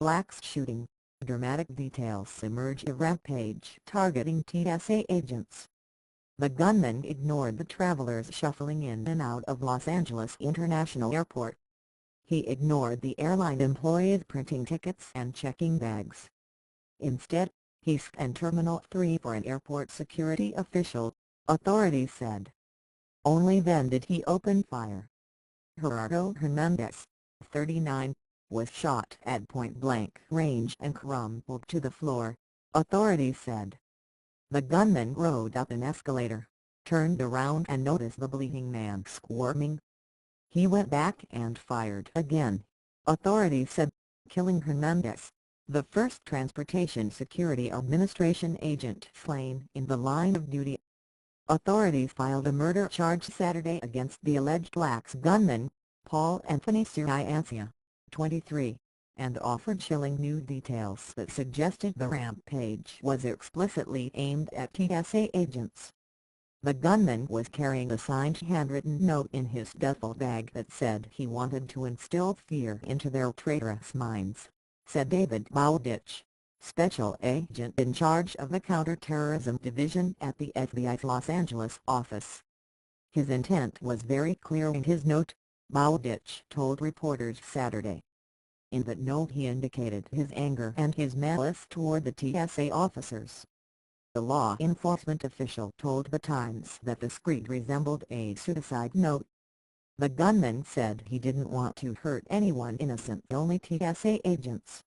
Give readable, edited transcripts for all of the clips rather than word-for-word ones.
LAX shooting, dramatic details emerge of rampage targeting TSA agents. The gunman ignored the travelers shuffling in and out of Los Angeles International Airport. He ignored the airline employees printing tickets and checking bags. Instead, he scanned Terminal 3 for an airport security official, authorities said. Only then did he open fire. Gerardo Hernandez, 39, was shot at point-blank range and crumpled to the floor, authorities said. The gunman rode up an escalator, turned around and noticed the bleeding man squirming. He went back and fired again, authorities said, killing Hernandez, the first Transportation Security Administration agent slain in the line of duty. Authorities filed a murder charge Saturday against the alleged LAX gunman, Paul Anthony Sciancia, 23, and offered chilling new details that suggested the rampage was explicitly aimed at TSA agents. The gunman was carrying a signed handwritten note in his duffel bag that said he wanted to instill fear into their traitorous minds, said David Bowditch, special agent in charge of the counterterrorism division at the FBI's Los Angeles office. His intent was very clear in his note, Bowditch told reporters Saturday. In that note he indicated his anger and his malice toward the TSA officers. The law enforcement official told The Times that the screed resembled a suicide note. The gunman said he didn't want to hurt anyone innocent, only TSA agents.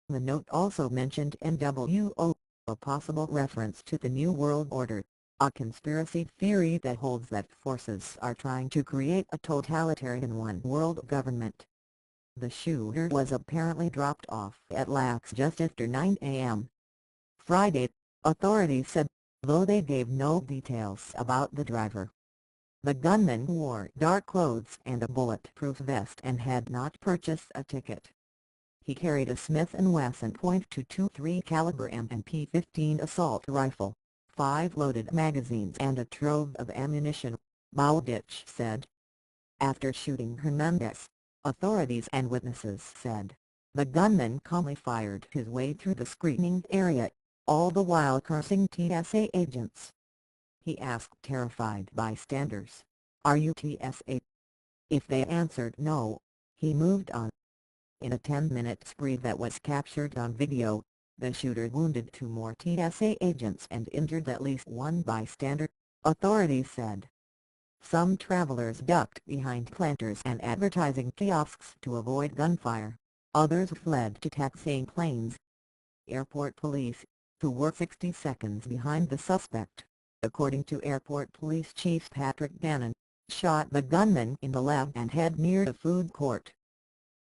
The note also mentioned NWO, a possible reference to the New World Order, a conspiracy theory that holds that forces are trying to create a totalitarian one-world government. The shooter was apparently dropped off at LAX just after 9 a.m. Friday, authorities said, though they gave no details about the driver. The gunman wore dark clothes and a bulletproof vest and had not purchased a ticket. He carried a Smith & Wesson .223 caliber MP-15 assault rifle, 5 loaded magazines and a trove of ammunition, Bowditch said. After shooting Hernandez, authorities and witnesses said, the gunman calmly fired his way through the screening area, all the while cursing TSA agents. He asked terrified bystanders, "Are you TSA?" If they answered no, he moved on. In a 10-minute spree that was captured on video, the shooter wounded 2 more TSA agents and injured at least 1 bystander, authorities said. Some travelers ducked behind planters and advertising kiosks to avoid gunfire, others fled to taxiing planes. Airport police, who were 60 seconds behind the suspect, according to Airport Police Chief Patrick Gannon, shot the gunman in the leg and head near a food court.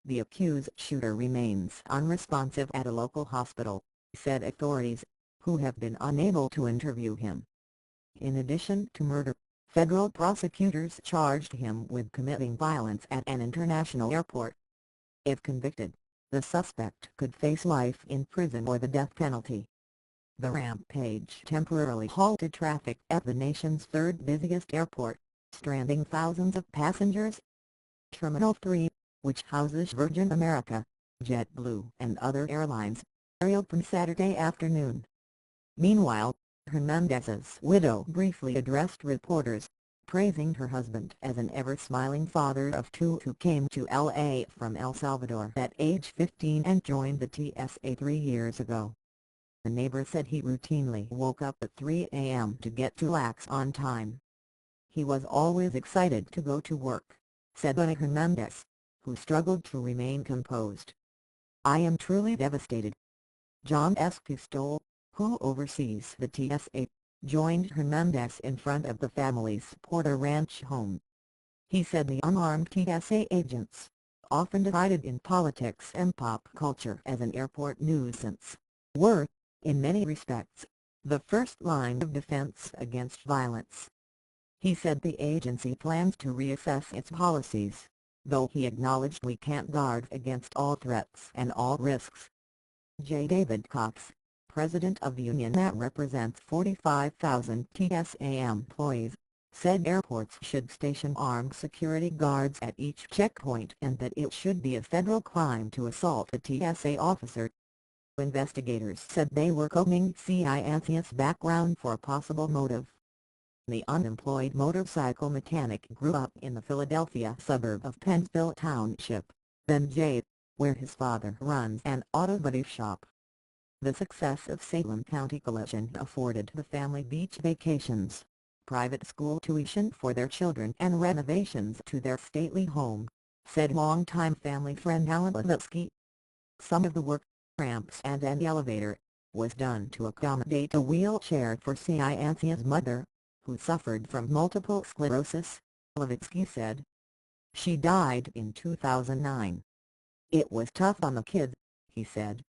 The accused shooter remains unresponsive at a local hospital, said authorities, who have been unable to interview him. In addition to murder, federal prosecutors charged him with committing violence at an international airport. If convicted, the suspect could face life in prison or the death penalty. The rampage temporarily halted traffic at the nation's 3rd busiest airport, stranding thousands of passengers. Terminal 3, which houses Virgin America, JetBlue and other airlines, reopened Saturday afternoon. Meanwhile, Hernandez's widow briefly addressed reporters, praising her husband as an ever-smiling father of 2 who came to L.A. from El Salvador at age 15 and joined the TSA 3 years ago. The neighbor said he routinely woke up at 3 a.m. to get to LAX on time. He was always excited to go to work, said Hernandez, who struggled to remain composed. I am truly devastated. John Pistole, who oversees the TSA, joined Hernandez in front of the family's Porter Ranch home. He said the unarmed TSA agents, often derided in politics and pop culture as an airport nuisance, were, in many respects, the first line of defense against violence. He said the agency plans to reassess its policies, though he acknowledged we can't guard against all threats and all risks. J. David Cox, president of the union that represents 45,000 TSA employees, said airports should station armed security guards at each checkpoint and that it should be a federal crime to assault a TSA officer. Investigators said they were combing Ciancia's background for a possible motive. The unemployed motorcycle mechanic grew up in the Philadelphia suburb of Pennsville Township, then Jay, where his father runs an auto body shop. The success of Salem County Collection afforded the family beach vacations, private school tuition for their children and renovations to their stately home, said longtime family friend Alan Levitsky. Some of the work, ramps and an elevator, was done to accommodate a wheelchair for Ciancia's mother, who suffered from multiple sclerosis, Levitsky said. She died in 2009. It was tough on the kids, he said.